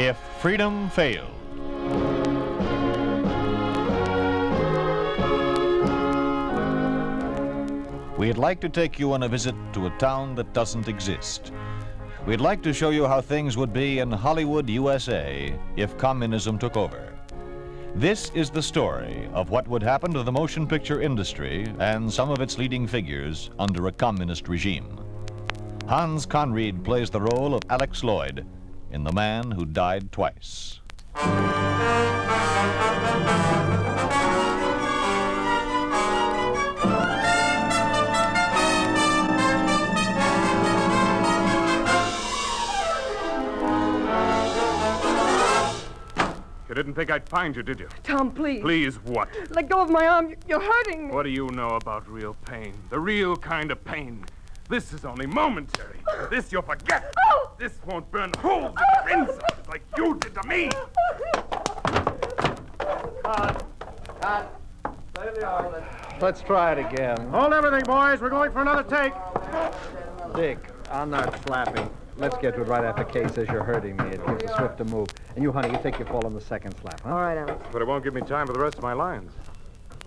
If Freedom Failed. We'd like to take you on a visit to a town that doesn't exist. We'd like to show you how things would be in Hollywood, USA, if communism took over. This is the story of what would happen to the motion picture industry and some of its leading figures under a communist regime. Hans Conried plays the role of Alex Lloyd in The Man Who Died Twice. You didn't think I'd find you, did you? Tom, please. Please what? Let go of my arm. You're hurting me. What do you know about real pain? The real kind of pain. This is only momentary. This you'll forget. Oh! This won't burn holes in your insides like you did to me. Let's try it again. Hold everything, boys. We're going for another take. Dick, I'm not flapping. Let's get to it right after Kay says you're hurting me. It gives a swifter move. And you, honey, you take your fall on the second slap, huh? All right, Alex. But it won't give me time for the rest of my lines.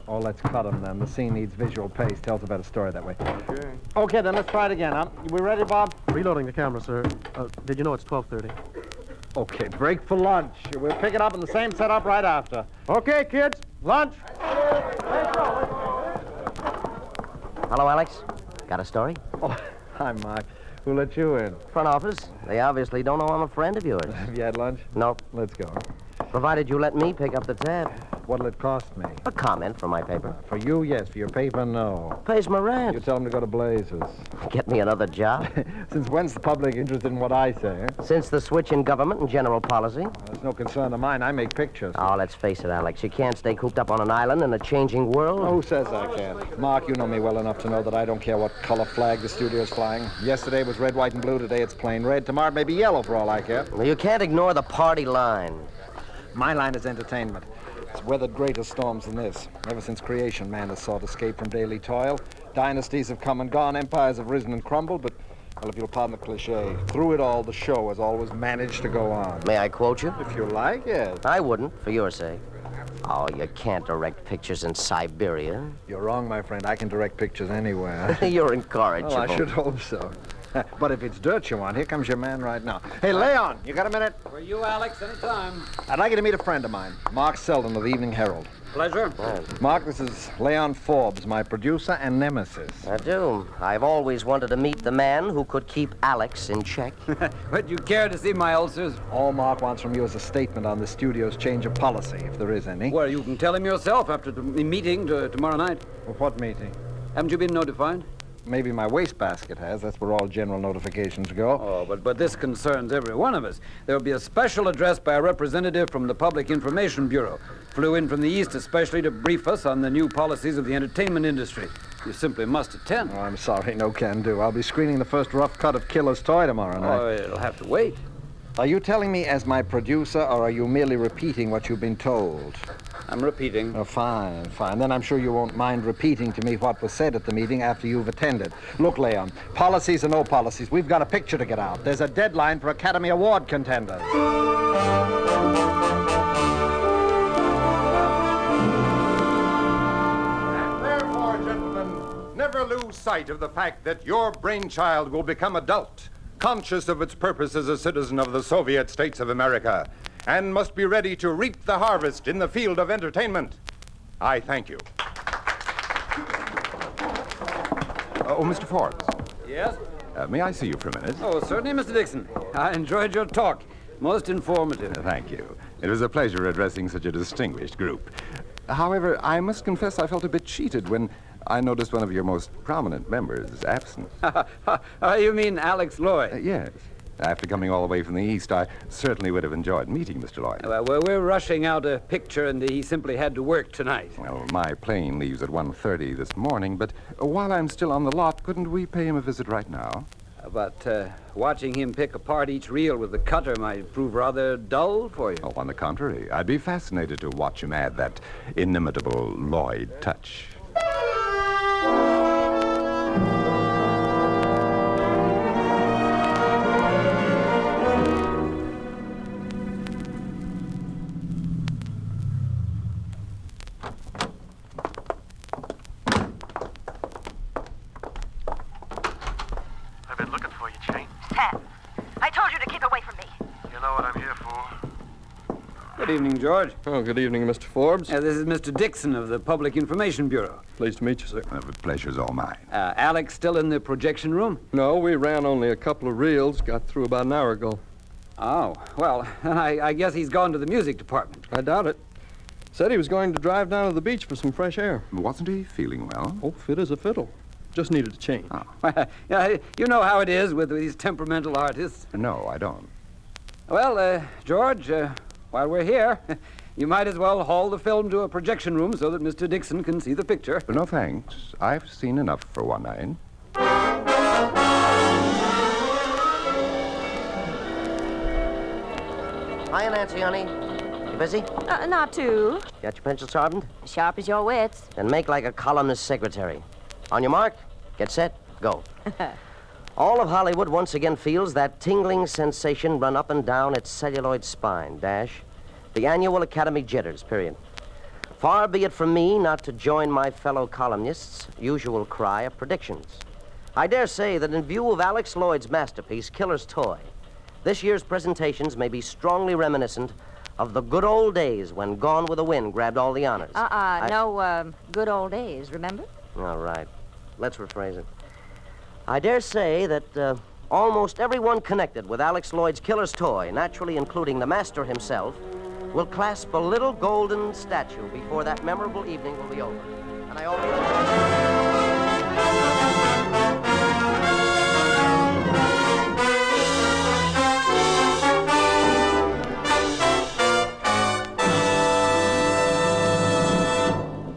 Oh, let's cut them then. The scene needs visual pace. Tells a better story that way. Okay. Okay, then let's try it again, huh? We ready, Bob? Reloading the camera, sir. Did you know it's 12:30? Okay, break for lunch. We'll pick it up in the same setup right after. Okay, kids, lunch. Hello, Alex. Got a story? Oh, hi, Mark. Who let you in? Front office. They obviously don't know I'm a friend of yours. Have you had lunch? Nope. Let's go. Provided you let me pick up the tab. What'll it cost me? A comment for my paper. For you, yes. For your paper, no. Pays my You rent. tell them to go to blazes. Get me another job. Since when's the public interested in what I say? Since the switch in government and general policy. That's no concern of mine. I make pictures. Oh, let's face it, Alex. You can't stay cooped up on an island in a changing world. Who says I can't? Mark, you know me well enough to know that I don't care what color flag the studio's flying. Yesterday it was red, white, and blue. Today it's plain red. Tomorrow it may be yellow for all I care. Well, you can't ignore the party line. My line is entertainment. It's weathered greater storms than this. Ever since creation, man has sought escape from daily toil. Dynasties have come and gone. Empires have risen and crumbled. But, well, if you'll pardon the cliche, through it all, the show has always managed to go on. May I quote you? If you like, yes. I wouldn't, for your sake. Oh, you can't direct pictures in Siberia. You're wrong, my friend. I can direct pictures anywhere. You're incorrigible. Well, I should hope so. But if it's dirt you want, here comes your man right now. Hey, Leon, you got a minute? For you, Alex, anytime. I'd like you to meet a friend of mine, Mark Selden of the Evening Herald. Pleasure. Mark, this is Leon Forbes, my producer and nemesis. I do. I've always wanted to meet the man who could keep Alex in check. Would you care to see my ulcers? All Mark wants from you is a statement on the studio's change of policy, if there is any. Well, you can tell him yourself after the meeting tomorrow night. What meeting? Haven't you been notified? Maybe my wastebasket has. That's where all general notifications go. Oh, but this concerns every one of us. There will be a special address by a representative from the Public Information Bureau. Flew in from the East especially to brief us on the new policies of the entertainment industry. You simply must attend. Oh, I'm sorry, no can do. I'll be screening the first rough cut of Killer's Toy tomorrow night. Oh, it'll have to wait. Are you telling me as my producer, or are you merely repeating what you've been told? I'm repeating. Oh, fine, fine. Then I'm sure you won't mind repeating to me what was said at the meeting after you've attended. Look, Leon, policies or no policies, we've got a picture to get out. There's a deadline for Academy Award contenders. And therefore, gentlemen, never lose sight of the fact that your brainchild will become adult, conscious of its purpose as a citizen of the Soviet States of America, and must be ready to reap the harvest in the field of entertainment. I thank you. Mr. Forbes. Yes? May I see you for a minute? Oh, certainly, Mr. Dixon. I enjoyed your talk. Most informative. Thank you. It was a pleasure addressing such a distinguished group. However, I must confess I felt a bit cheated when I noticed one of your most prominent members absent. You mean Alex Lloyd? Yes. After coming all the way from the East, I certainly would have enjoyed meeting Mr. Lloyd. Well, we're rushing out a picture, and he simply had to work tonight. Well, my plane leaves at 1:30 this morning, but while I'm still on the lot, couldn't we pay him a visit right now? But watching him pick apart each reel with the cutter might prove rather dull for you. Oh, on the contrary, I'd be fascinated to watch him add that inimitable Lloyd touch. your chain? 10. I told you to keep away from me. You know what I'm here for. Good evening, George. Oh, good evening, Mr. Forbes. This is Mr. Dixon of the Public Information Bureau. Pleased to meet you, sir. The pleasure's all mine. Alex still in the projection room? No, we ran only a couple of reels, got through about an hour ago. Oh, well, I guess he's gone to the music department. I doubt it. Said he was going to drive down to the beach for some fresh air. Wasn't he feeling well? Oh, fit as a fiddle. Just needed a change. Oh. Yeah, you know how it is with these temperamental artists. No, I don't. Well, George, while we're here, you might as well haul the film to a projection room so that Mr. Dixon can see the picture. No, thanks. I've seen enough for one night. Hiya, Nancy, honey. You busy? Not too. Got your pencil sharpened? Sharp as your wits. Then make like a columnist secretary. On your mark, get set, go. All of Hollywood once again feels that tingling sensation run up and down its celluloid spine, dash. The annual Academy jitters, period. Far be it from me not to join my fellow columnists' usual cry of predictions. I dare say that in view of Alex Lloyd's masterpiece, Killer's Toy, this year's presentations may be strongly reminiscent of the good old days when Gone with the Wind grabbed all the honors. No good old days, remember? All right. Let's rephrase it. I dare say that almost everyone connected with Alex Lloyd's Killer's Toy, naturally including the master himself, will clasp a little golden statue before that memorable evening will be over. And I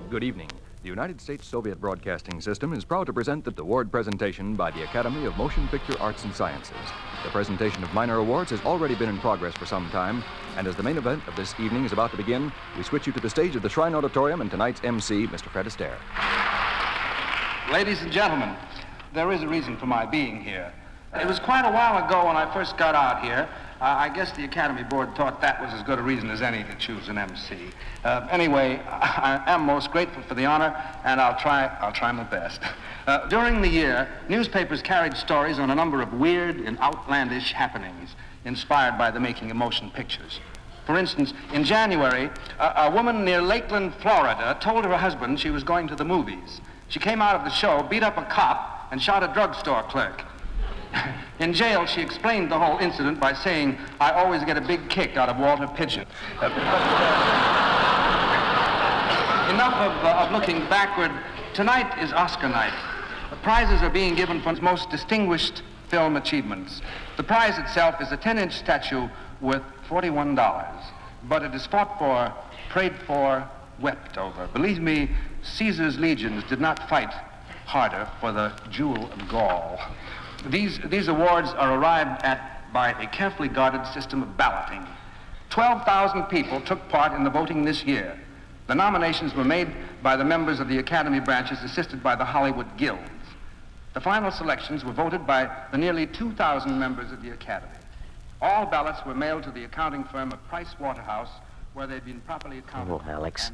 Good evening. The United States Soviet Broadcasting System is proud to present the award presentation by the Academy of Motion Picture Arts and Sciences. The presentation of minor awards has already been in progress for some time, and as the main event of this evening is about to begin, we switch you to the stage of the Shrine Auditorium and tonight's MC, Mr. Fred Astaire. Ladies and gentlemen, there is a reason for my being here. It was quite a while ago when I first got out here. I guess the Academy Board thought that was as good a reason as any to choose an MC. Anyway, I am most grateful for the honor, and I'll try my best. During the year, newspapers carried stories on a number of weird and outlandish happenings inspired by the making of motion pictures. For instance, in January, a woman near Lakeland, Florida, told her husband she was going to the movies. She came out of the show, beat up a cop, and shot a drugstore clerk. In jail, she explained the whole incident by saying, "I always get a big kick out of Walter Pigeon." Enough of looking backward. Tonight is Oscar night. The prizes are being given for most distinguished film achievements. The prize itself is a 10-inch statue worth $41. But it is fought for, prayed for, wept over. Believe me, Caesar's legions did not fight harder for the jewel of Gaul. These awards are arrived at by a carefully guarded system of balloting. 12,000 people took part in the voting this year. The nominations were made by the members of the Academy branches assisted by the Hollywood guilds. The final selections were voted by the nearly 2,000 members of the Academy. All ballots were mailed to the accounting firm of Price Waterhouse, where they'd been properly accounted. Oh, Alex.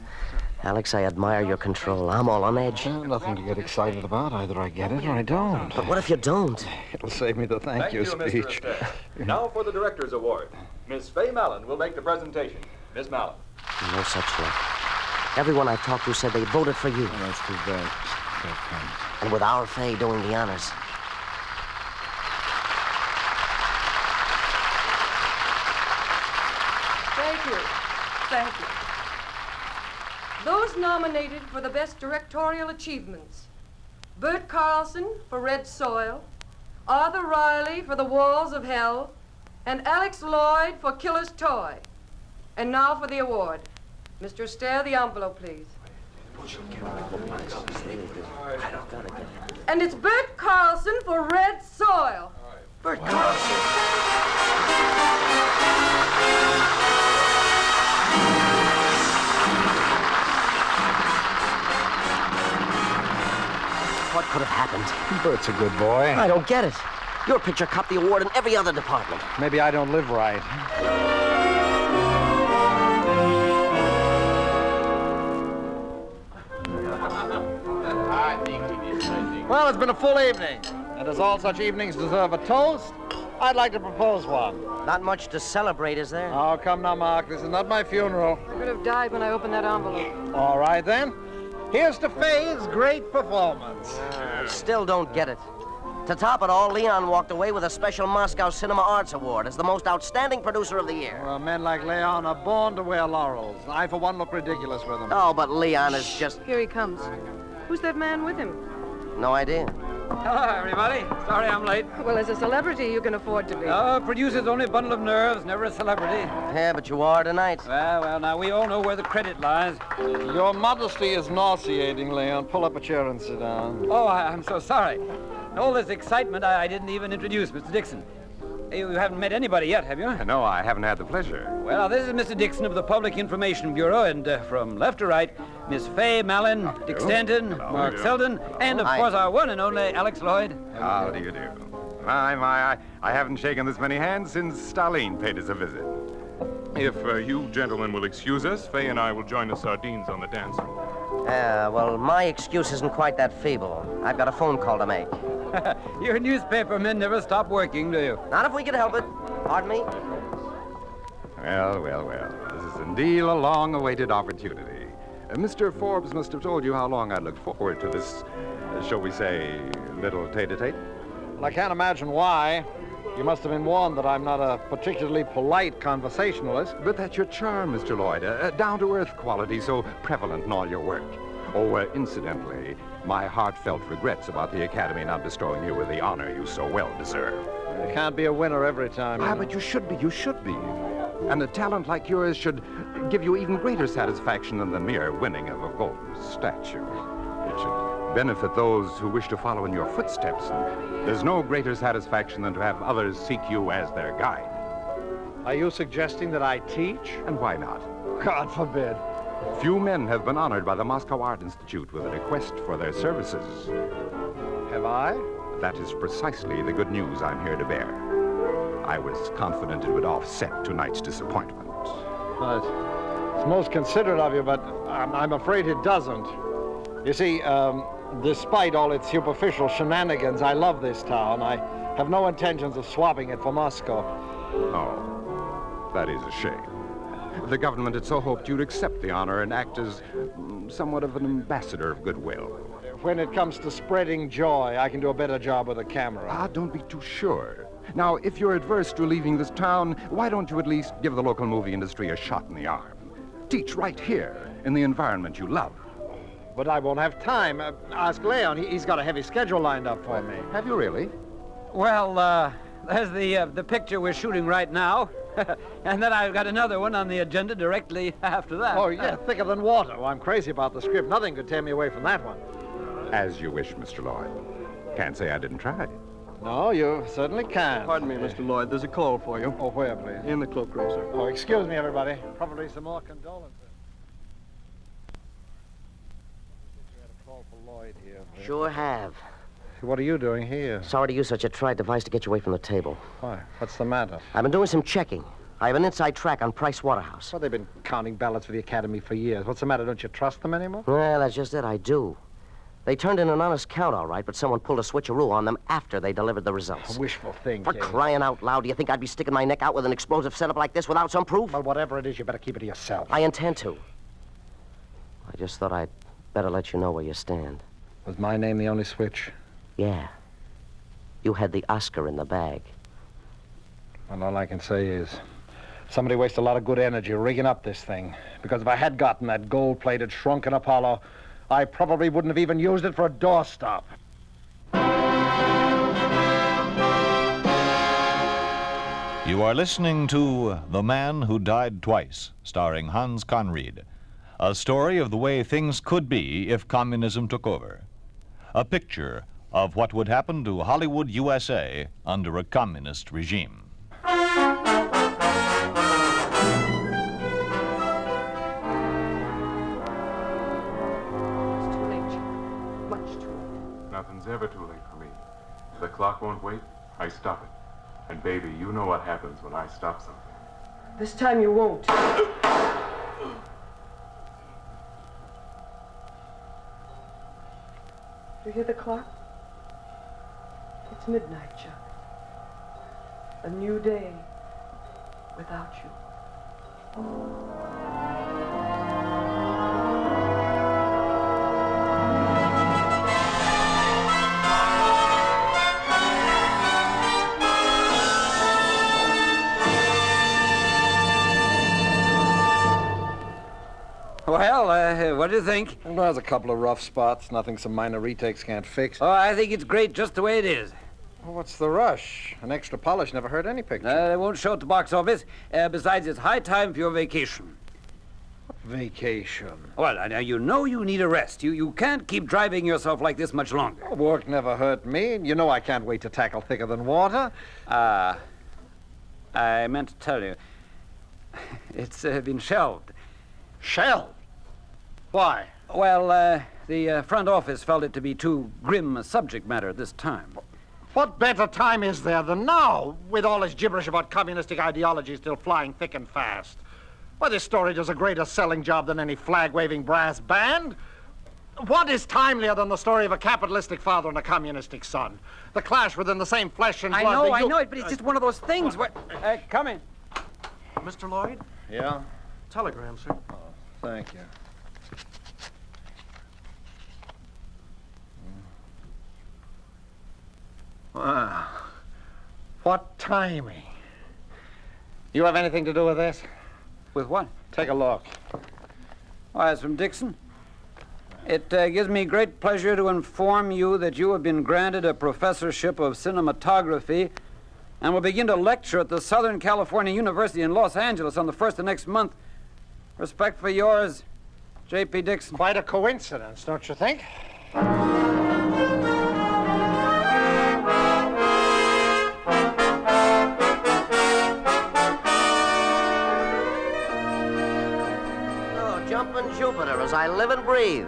Alex, I admire your control. I'm all on edge. Nothing to get excited about. Either I get it or I don't. But what if you don't? It'll save me the thank you speech. Mr. Astaire. Now for the Director's Award. Miss Fay Mallon will make the presentation. Miss Mallon. No such luck. Everyone I talked to said they voted for you. Oh, that's too bad. And with our Fay doing the honors. Thank you. Thank you. Those nominated for the Best Directorial Achievements: Bert Carlson for Red Soil, Arthur Riley for The Walls of Hell, and Alex Lloyd for Killer's Toy. And now for the award. Mr. Astaire, the envelope, please. And it's Bert Carlson for Red Soil. Bert Carlson. What could have happened? Bert's a good boy. I don't get it. Your picture copped the award in every other department. Maybe I don't live right. Well, it's been a full evening. And as all such evenings deserve a toast, I'd like to propose one. Not much to celebrate, is there? Oh, come now, Mark. This is not my funeral. I could have died when I opened that envelope. All right, then. Here's to Faye's great performance. I still don't get it. To top it all, Leon walked away with a special Moscow Cinema Arts Award as the most outstanding producer of the year. Well, men like Leon are born to wear laurels. I, for one, look ridiculous with them. Oh, but Leon is just... Here he comes. Who's that man with him? No idea. Hello, everybody. Sorry I'm late. Well, as a celebrity, you can afford to be. Producer's only a bundle of nerves, never a celebrity. Yeah, but you are tonight. Well, now we all know where the credit lies. Your modesty is nauseating, Leon. Pull up a chair and sit down. Oh, I'm so sorry. In all this excitement, I didn't even introduce Mr. Dixon. You haven't met anybody yet, have you? No, I haven't had the pleasure. Well, this is Mr. Dixon of the Public Information Bureau, and from left to right, Miss Fay Mallon, Dick Stanton, Mark Selden, and, of course, our one and only Alex Lloyd. How do you do? I haven't shaken this many hands since Stalin paid us a visit. If you gentlemen will excuse us, Fay and I will join the sardines on the dance floor. Well, my excuse isn't quite that feeble. I've got a phone call to make. Your newspaper men never stop working, do you? Not if we can help it. Pardon me? Well. This is indeed a long-awaited opportunity. Mr. Forbes must have told you how long I looked forward to this, shall we say, little tete-a-tete. Well, I can't imagine why. You must have been warned that I'm not a particularly polite conversationalist. But that's your charm, Mr. Lloyd, a down-to-earth quality so prevalent in all your work. Oh, incidentally, my heartfelt regrets about the Academy not bestowing you with the honor you so well deserve. You can't be a winner every time. But you should be. And a talent like yours should give you even greater satisfaction than the mere winning of a golden statue. It should benefit those who wish to follow in your footsteps. And there's no greater satisfaction than to have others seek you as their guide. Are you suggesting that I teach? And why not? God forbid. Few men have been honored by the Moscow Art Institute with a request for their services. Have I? That is precisely the good news I'm here to bear. I was confident it would offset tonight's disappointment. It's most considerate of you, but I'm afraid it doesn't. You see, despite all its superficial shenanigans, I love this town. I have no intentions of swapping it for Moscow. Oh, that is a shame. The government had so hoped you'd accept the honor and act as somewhat of an ambassador of goodwill. When it comes to spreading joy, I can do a better job with a camera. Don't be too sure. Now, if you're adverse to leaving this town, why don't you at least give the local movie industry a shot in the arm? Teach right here, in the environment you love. But I won't have time. Ask Leon. He's got a heavy schedule lined up for me. Have you really? Well, there's the picture we're shooting right now. And then I've got another one on the agenda directly after that. Oh, yeah, thicker than water. Well, I'm crazy about the script. Nothing could tear me away from that one. As you wish, Mr. Lloyd. Can't say I didn't try. No, you certainly can. Pardon me, Mr. Lloyd. There's a call for you. Oh, where, please? In the cloakroom, sir. Oh, excuse me, everybody. Probably some more condolences. You had a call for Lloyd here. Sure have. What are you doing here? Sorry to use such a trite device to get you away from the table. Why? What's the matter? I've been doing some checking. I have an inside track on Price Waterhouse. Well, they've been counting ballots for the Academy for years. What's the matter? Don't you trust them anymore? Well, that's just it. I do. They turned in an honest count, all right, but someone pulled a switcheroo on them after they delivered the results. A wishful thinking. For crying out loud, do you think I'd be sticking my neck out with an explosive setup like this without some proof? Well, whatever it is, you better keep it to yourself. I intend to. I just thought I'd better let you know where you stand. Was my name the only switch? Yeah. You had the Oscar in the bag. Well, all I can say is somebody wasted a lot of good energy rigging up this thing. Because if I had gotten that gold-plated, shrunken Apollo, I probably wouldn't have even used it for a doorstop. You are listening to The Man Who Died Twice, starring Hans Conried. A story of the way things could be if communism took over. A picture of what would happen to Hollywood, USA under a communist regime. Nothing's ever too late for me. If the clock won't wait, I stop it. And baby, you know what happens when I stop something. This time you won't. You hear the clock? It's midnight, Chuck. A new day without you. Well, what do you think? Well, there's a couple of rough spots, nothing some minor retakes can't fix. Oh, I think it's great just the way it is. Well, what's the rush? An extra polish never hurt any picture. They won't show at the box office. Besides, it's high time for your vacation. Vacation. Well, now you know you need a rest. You can't keep driving yourself like this much longer. Well, work never hurt me. You know I can't wait to tackle thicker than water. I meant to tell you. It's been shelved. Shelved? Why? Well, the front office felt it to be too grim a subject matter at this time. What better time is there than now, with all this gibberish about communistic ideology still flying thick and fast? Well, this story does a greater selling job than any flag-waving brass band. What is timelier than the story of a capitalistic father and a communistic son? The clash within the same flesh and blood. I know it, but it's just one of those things. Come in. Mr. Lloyd? Yeah? Telegram, sir. Oh, thank you. Wow. What timing. You have anything to do with this? With what? Take a look. Why, it's from Dixon. It gives me great pleasure to inform you that you have been granted a professorship of cinematography and will begin to lecture at the Southern California University in Los Angeles on the 1st of next month. Respectfully yours, J.P. Dixon. Quite a coincidence, don't you think? Jumping Jupiter as I live and breathe.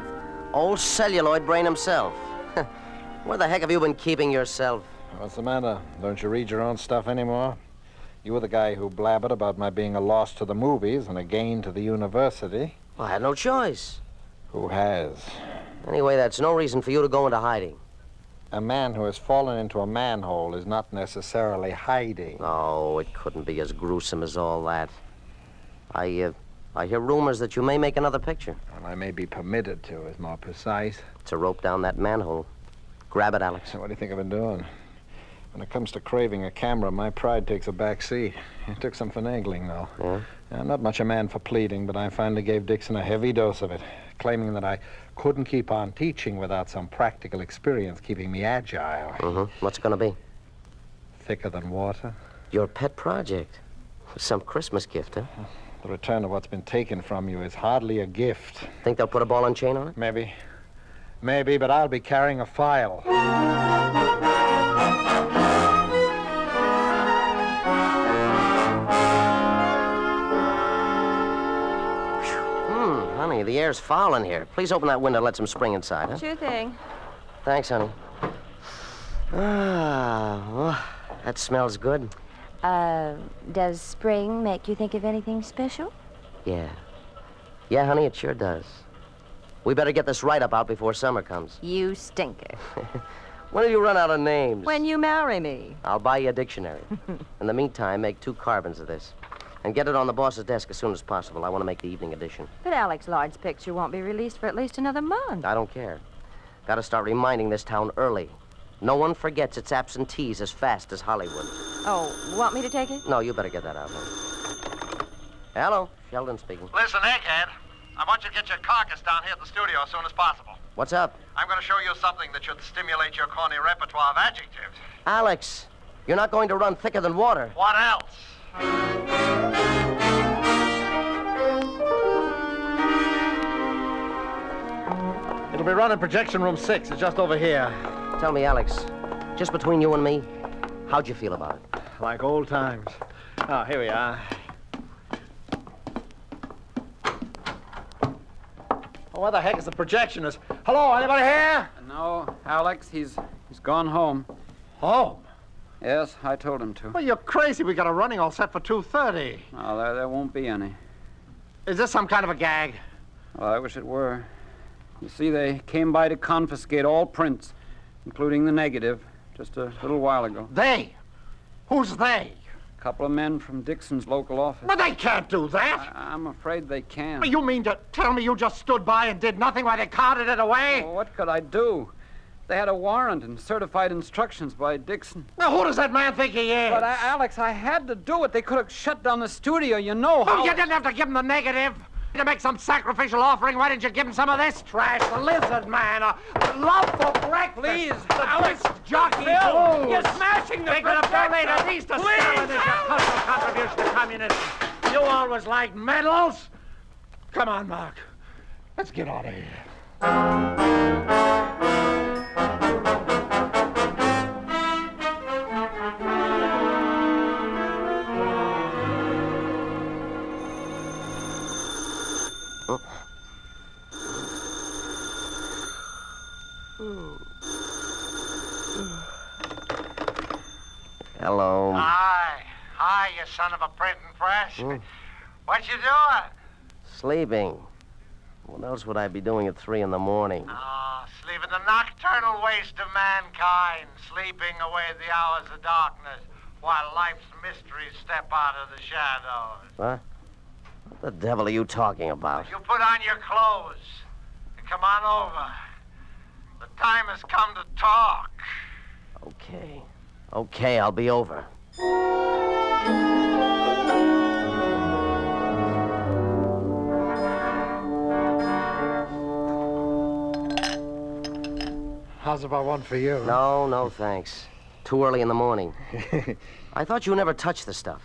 Old celluloid brain himself. Where the heck have you been keeping yourself? What's the matter? Don't you read your own stuff anymore? You were the guy who blabbered about my being a loss to the movies and a gain to the university. Well, I had no choice. Who has? Anyway, that's no reason for you to go into hiding. A man who has fallen into a manhole is not necessarily hiding. Oh, it couldn't be as gruesome as all that. I hear rumors that you may make another picture. And I may be permitted to, is more precise. To rope down that manhole. Grab it, Alex. So what do you think I've been doing? When it comes to craving a camera, my pride takes a back seat. It took some finagling, though. Yeah? I'm not much a man for pleading, but I finally gave Dixon a heavy dose of it, claiming that I couldn't keep on teaching without some practical experience keeping me agile. What's it gonna be? Thicker than water. Your pet project. Some Christmas gift, huh? The return of what's been taken from you is hardly a gift. Think they'll put a ball and chain on it? Maybe. Maybe, but I'll be carrying a file. Honey, the air's foul in here. Please open that window and let some spring inside, huh? Sure thing. Thanks, honey. Well, that smells good. Does spring make you think of anything special? Yeah. Yeah, honey, it sure does. We better get this write-up out before summer comes. You stinker. When have you run out of names? When you marry me. I'll buy you a dictionary. In the meantime, make 2 carbons of this. And get it on the boss's desk as soon as possible. I want to make the evening edition. But Alex Lloyd's picture won't be released for at least another month. I don't care. Got to start reminding this town early. No one forgets its absentees as fast as Hollywood. Oh, want me to take it? No, you better get that out, honey. Hello, Sheldon speaking. Listen, Egghead, I want you to get your carcass down here at the studio as soon as possible. What's up? I'm going to show you something that should stimulate your corny repertoire of adjectives. Alex, you're not going to run thicker than water. What else? It'll be running projection room 6. It's just over here. Tell me, Alex, just between you and me, how'd you feel about it? Like old times. Oh, here we are. Oh, where the heck is the projectionist? Hello, anybody here? No, Alex, he's gone home. Home? Yes, I told him to. Well, you're crazy. We got a running all set for 2:30. No, there won't be any. Is this some kind of a gag? Well, I wish it were. You see, they came by to confiscate all prints, including the negative. Just a little while ago. They? Who's they? A couple of men from Dixon's local office. But they can't do that. I'm afraid they can. You mean to tell me you just stood by and did nothing while they carted it away? Well, what could I do? They had a warrant and certified instructions by Dixon. Now, who does that man think he is? But, Alex, I had to do it. They could have shut down the studio. You know how... Oh, you didn't have to give him the negative. To make some sacrificial offering, why didn't you give him some of this trash? The lizard man, a love for breakfast. Please, the Alex, disc jockey Bill, blues. you're smashing the They could have donated these to Please, Stalin as your personal contribution to communism. You always like medals. Come on, Mark. Let's get out of here. Hello. Hi, you son of a printing press. What you doing? Sleeping. What else would I be doing at 3 in the morning? Sleeping the nocturnal waste of mankind, sleeping away the hours of darkness while life's mysteries step out of the shadows. Huh? What the devil are you talking about? You put on your clothes and come on over. The time has come to talk. Okay. Okay, I'll be over. How's about one for you? No, thanks. Too early in the morning. I thought you never touched the stuff.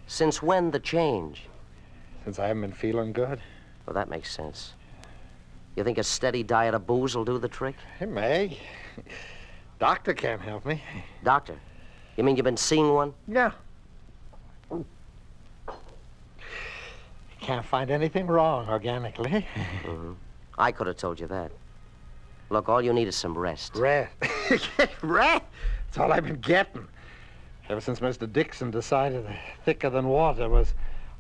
Since when the change? Since I haven't been feeling good. Well, that makes sense. You think a steady diet of booze will do the trick? It may. Doctor can't help me. Doctor? You mean you've been seeing one? Yeah. Can't find anything wrong organically. Mm-hmm. I could have told you that. Look, all you need is some rest. Rest? Rest? That's all I've been getting. Ever since Mr. Dixon decided that thicker than water was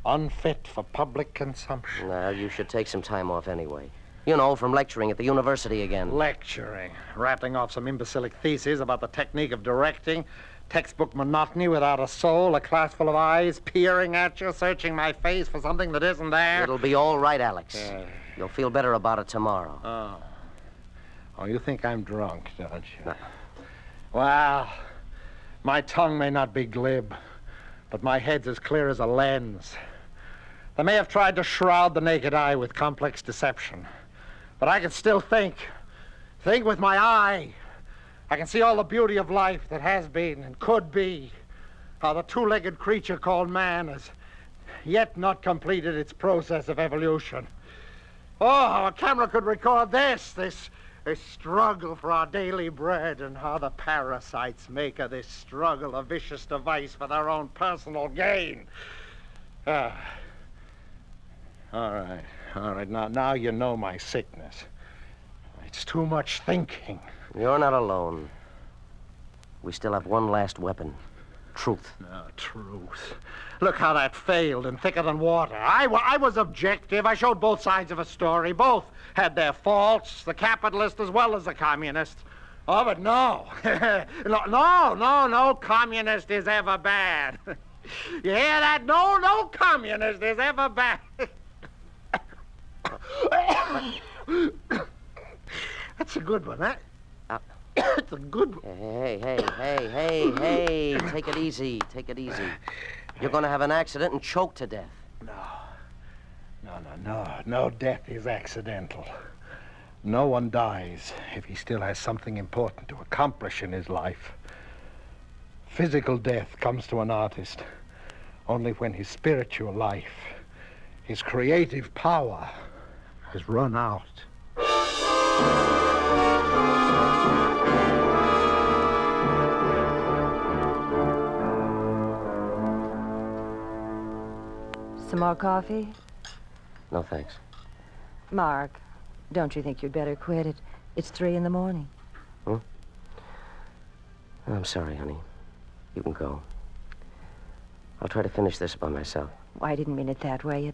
unfit for public consumption. Well, you should take some time off anyway. You know, from lecturing at the university again. Lecturing. Rattling off some imbecilic theses about the technique of directing, textbook monotony without a soul, a class full of eyes peering at you, searching my face for something that isn't there. It'll be all right, Alex. You'll feel better about it tomorrow. Oh, you think I'm drunk, don't you? No. Well, my tongue may not be glib, but my head's as clear as a lens. They may have tried to shroud the naked eye with complex deception, but I can still think with my eye. I can see all the beauty of life that has been and could be, how the two-legged creature called man has yet not completed its process of evolution. Oh, how a camera could record this struggle for our daily bread, and how the parasites make of this struggle a vicious device for their own personal gain. All right. Now you know my sickness. It's too much thinking. You're not alone. We still have one last weapon. Truth. No, truth. Look how that failed in thicker than water. I was objective. I showed both sides of a story. Both had their faults, the capitalist as well as the communist. Oh, but no. No communist is ever bad. You hear that? No communist is ever bad. That's a good one, huh? It's a good one. Hey. Take it easy. You're going to have an accident and choke to death. No death is accidental. No one dies if he still has something important to accomplish in his life. Physical death comes to an artist only when his spiritual life, his creative power, has run out. Some more coffee? No, thanks. Mark, don't you think you'd better quit it? It's 3 in the morning. I'm sorry, honey. You can go. I'll try to finish this by myself. I didn't mean it that way.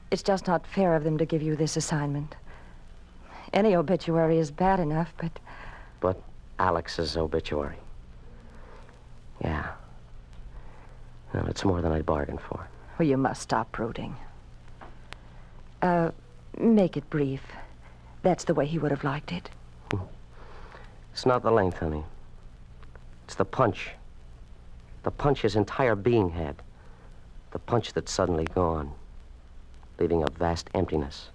It's just not fair of them to give you this assignment. Any obituary is bad enough, but... But Alex's obituary. it's more than I bargained for. Well, you must stop brooding. Make it brief. That's the way he would have liked it. It's not the length, honey. It's the punch. The punch his entire being had. The punch that's suddenly gone, leaving a vast emptiness.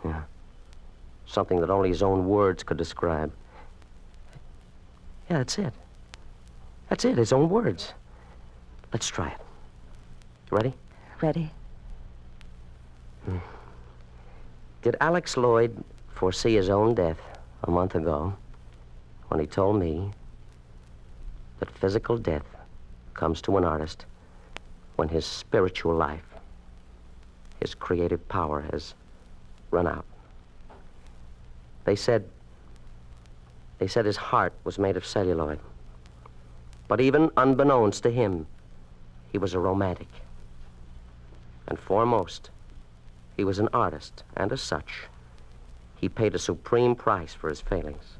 Yeah. Something that only his own words could describe. Yeah, that's it. That's it, his own words. Let's try it. You ready? Ready. Did Alex Lloyd foresee his own death a month ago when he told me that physical death comes to an artist when his spiritual life, his creative power has run out? They said his heart was made of celluloid. But even unbeknownst to him, he was a romantic. And foremost, he was an artist, and as such, he paid a supreme price for his failings.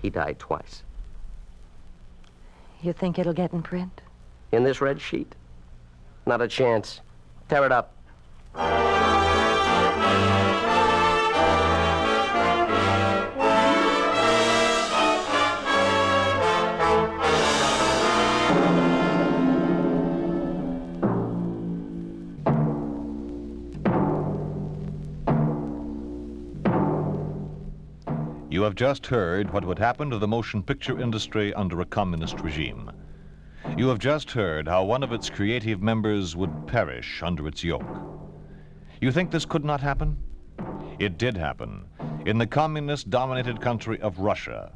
He died twice. You think it'll get in print? In this red sheet? Not a chance. Tear it up. You have just heard what would happen to the motion picture industry under a communist regime. You have just heard how one of its creative members would perish under its yoke. You think this could not happen? It did happen in the communist-dominated country of Russia.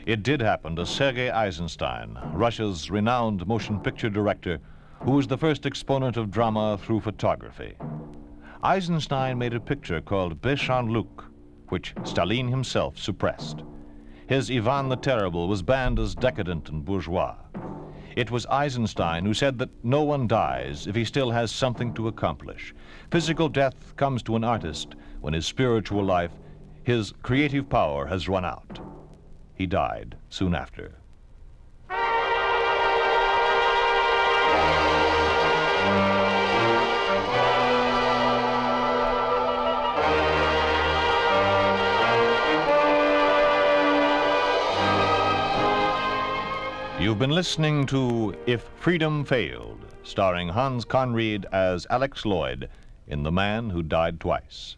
It did happen to Sergei Eisenstein, Russia's renowned motion picture director, who was the first exponent of drama through photography. Eisenstein made a picture called Béchamp Luc, which Stalin himself suppressed. His Ivan the Terrible was banned as decadent and bourgeois. It was Eisenstein who said that no one dies if he still has something to accomplish. Physical death comes to an artist when his spiritual life, his creative power has run out. He died soon after. You've been listening to If Freedom Failed, starring Hans Conried as Alex Lloyd in The Man Who Died Twice.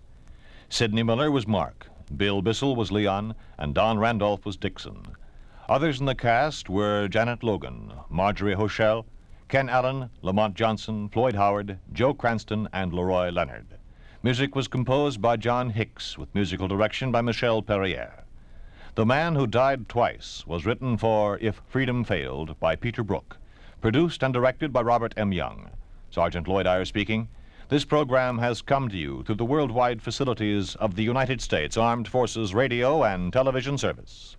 Sidney Miller was Mark, Bill Bissell was Leon, and Don Randolph was Dixon. Others in the cast were Janet Logan, Marjorie Hochel, Ken Allen, Lamont Johnson, Floyd Howard, Joe Cranston, and Leroy Leonard. Music was composed by John Hicks, with musical direction by Michel Perrier. The Man Who Died Twice was written for If Freedom Failed by Peter Brook, produced and directed by Robert M. Young. Sergeant Lloyd Eyre speaking. This program has come to you through the worldwide facilities of the United States Armed Forces Radio and Television Service.